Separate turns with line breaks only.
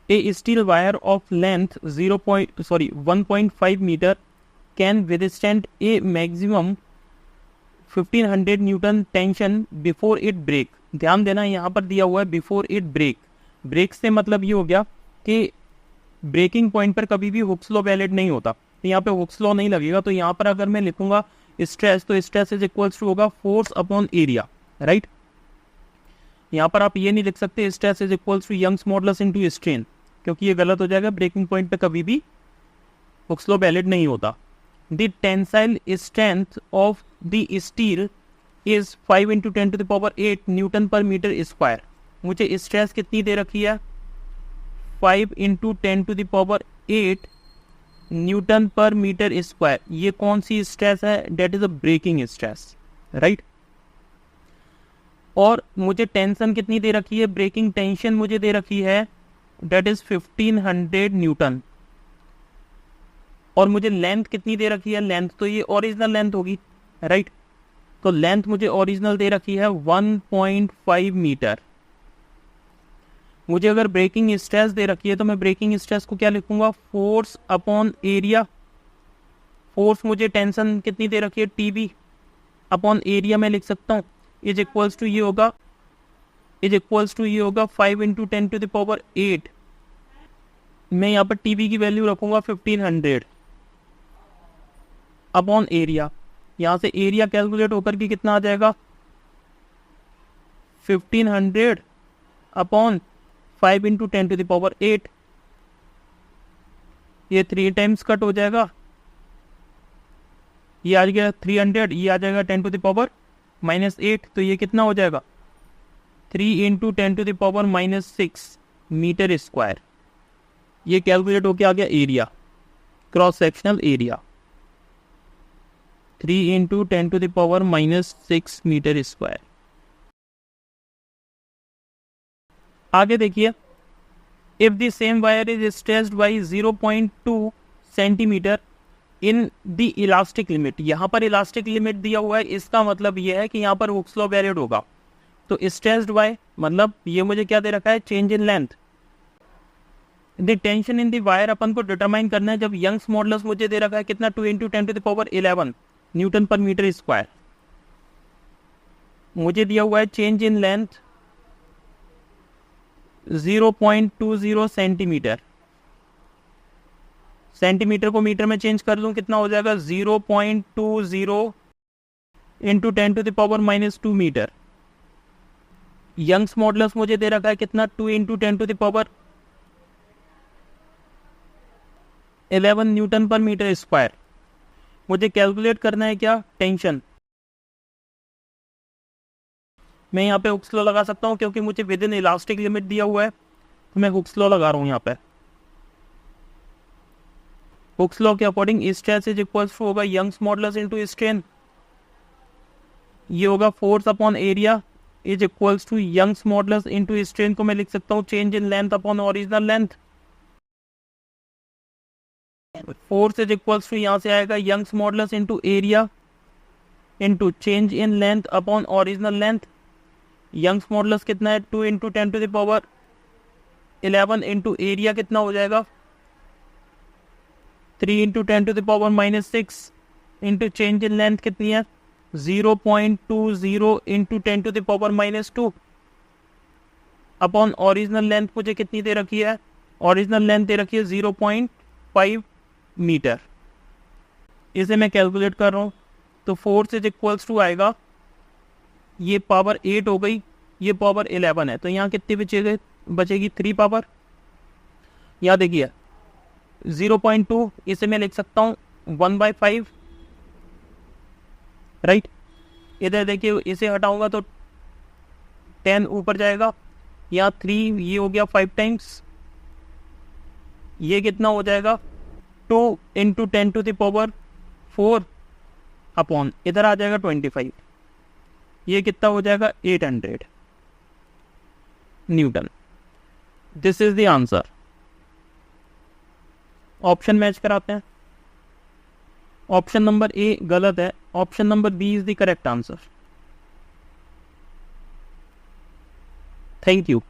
A steel wire of length 1.5 metre can withstand a maximum 1500 newton tension before it break. ध्यान देना यहाँ पर दिया हुआ है बिफोर इट ब्रेक। ब्रेक से मतलब ये हो गया कि ब्रेकिंग पॉइंट पर कभी भी हुक्स लॉ वैलिड नहीं होता, तो यहाँ पे हुक्स लॉ नहीं लगेगा। तो यहाँ पर अगर मैं लिखूंगा स्ट्रेस, तो स्ट्रेस इज इक्वल्स टू होगा फोर्स अपॉन एरिया, राइट। यहाँ पर आप ये नहीं लिख सकते stress is equals to Young's modulus into strain, क्योंकि ये गलत हो जाएगा। ब्रेकिंग पॉइंट पे कभी भी हुक्स लॉ वैलिड नहीं होता। The tensile strength of the steel is 5 × 10⁸ Newton पर मीटर स्क्वायर। मुझे स्ट्रेस कितनी दे रखी है? 5 × 10⁸ न्यूटन पर मीटर स्क्वायर। ये कौन सी स्ट्रेस है? That is a breaking stress, right. और मुझे टेंशन कितनी दे रखी है? ब्रेकिंग टेंशन मुझे दे रखी है, डेट इज 1500 न्यूटन। और मुझे लेंथ कितनी दे रखी है? लेंथ तो ये ओरिजिनल लेंथ होगी, राइट। तो लेंथ मुझे ओरिजिनल दे रखी है 1.5 मीटर। मुझे अगर ब्रेकिंग स्ट्रेस दे रखी है तो मैं ब्रेकिंग स्ट्रेस को क्या लिखूंगा? Force upon area. फोर्स मुझे टेंशन कितनी दे रखी है? टीबी अपॉन एरिया में लिख सकता हूँ, इज इक्वल्स टू ये होगा 5 × 10⁸। मैं यहाँ पर टीबी की वैल्यू रखूंगा 1500 अपॉन एरिया। यहाँ से एरिया कैलकुलेट होकर के कितना आ जाएगा? 1500 अपॉन 5 × 10⁸। ये 3 टाइम्स कट हो जाएगा, ये आ गया 300, ये आ जाएगा 10⁻⁻8। तो ये कितना हो जाएगा? 3 × 10⁻⁻6 मीटर स्क्वायर। ये कैलकुलेट होके आ गया area, cross sectional area 3 × 10⁻⁻6 metre square. आगे देखिए, if the same wire is stretched by 0.2 centimetre in the elastic limit. यहाँ पर इलास्टिक लिमिट दिया हुआ है, इसका मतलब ये है कि यहाँ पर हुक्स लॉ वैलिड होगा। तो स्ट्रेच्ड बाय मतलब ये मुझे क्या दे रखा है? Change in length. The tension in the wire अपन को डिटरमाइन करना है, जब यंग्स मॉडुलस मुझे दे रखा है कितना? 2 × 10⁻11 न्यूटन पर मीटर स्क्वायर। मुझे दिया हुआ है change in length 0.20 centimetre. Centimetre को मीटर में चेंज कर दूं, कितना हो जाएगा? 0.20 × 10⁻⁻2 मीटर। यंग्स मॉडुलस मुझे दे रखा है कितना? 2 × 10⁻11 न्यूटन पर मीटर स्क्वायर। मुझे कैलकुलेट करना है क्या? टेंशन। मैं यहाँ पे हुक्स लॉ लगा सकता हूँ, क्योंकि मुझे विद इन इलास्टिक लिमिट दिया हुआ है, तो मैं हुक्स लॉ लगा रहा हूँ यहाँ पे। हुक्स लॉ के according stress is equals to होगा यंग्स मॉडुलस इनटू स्ट्रेन। ये होगा force upon area is equals to Young's modulus into strain को मैं लिख सकता हूँ change in length upon original length. Force is equals to यहाँ से आएगा Young's modulus into area into change in length upon original length. Young's modulus कितना है? 2 × 10⁻11 इंटू एरिया कितना हो जाएगा? 3 × 10⁻⁻6 इंटू चेंज इन लेंथ कितनी है? 0.20 इंटू 10⁻⁻2 अपॉन ओरिजिनल लेंथ मुझे कितनी दे रखी है? ओरिजिनल लेंथ दे रखी है 0.5 मीटर। इसे मैं कैलकुलेट कर रहा हूँ, तो फोर्स इज इक्वल्स टू आएगा, ये पावर 8 हो गई, ये पावर 11 है, तो यहाँ कितनी बचेगी? 3 पावर। यहाँ देखिए 0.2, इसे मैं लिख सकता हूँ 1/5, राइट। इधर देखिए इसे हटाऊंगा तो 10 ऊपर जाएगा, यहाँ 3, ये हो गया 5 टाइम्स, ये कितना हो जाएगा? 2 × 10⁻4 अपॉन इधर आ जाएगा 25, ये कितना हो जाएगा? 800 newton. This is the answer. Option match कराते हैं। ऑप्शन नंबर ए गलत है, option number B is the correct answer. Thank you.